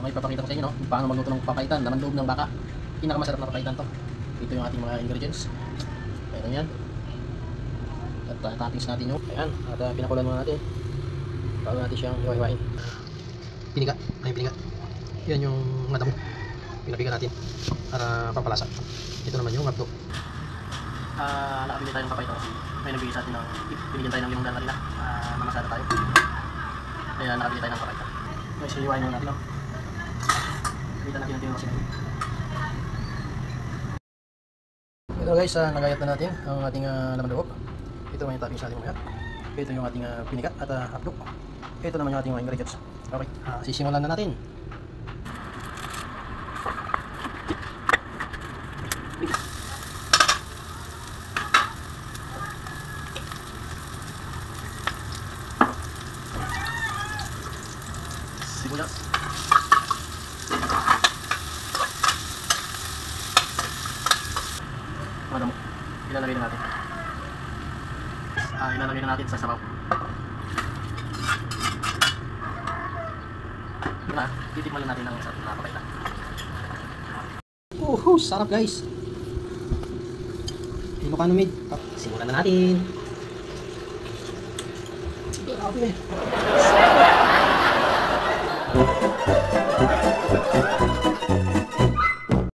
may papakita ko sa inyo, no, kung paano magluto ng papaitan, laman loob ng baka. Pinakamasarap na papaitan to. Ito yung ating mga ingredients. Ayan yan. At toppings natin yung, ayan, at pinakulan muna natin bago natin siyang hiwa-hiwain. Piniga, ayun piniga. Yan yung madamo. Pinapiga natin para pampalasa. Ito naman yung hotdog. Nakabili tayo ng papaitan kasi may nagbigay sa atin ng tip. Binigyan tayo ng limang daan kanina. Namasada tayo. Kaya nakabili tayo ng papaitan. Guys, hiwain muna natin, no? Kita natin yung masin. Ito guys, nagayat na natin ang ating laman loob. Ito may toppings natin mamaya. Ito yung ating piniga at hotdog. Ito naman yung ating mga ingredients. Okay, sisimulan na natin. Sibuyas. Madamo. Ilalagay na natin. Ilalagay na natin sa sabaw. Diba? Titikman na natin ang sarap na papaitan. Sarap guys. Ilocano made. Simulan na natin. Grabe.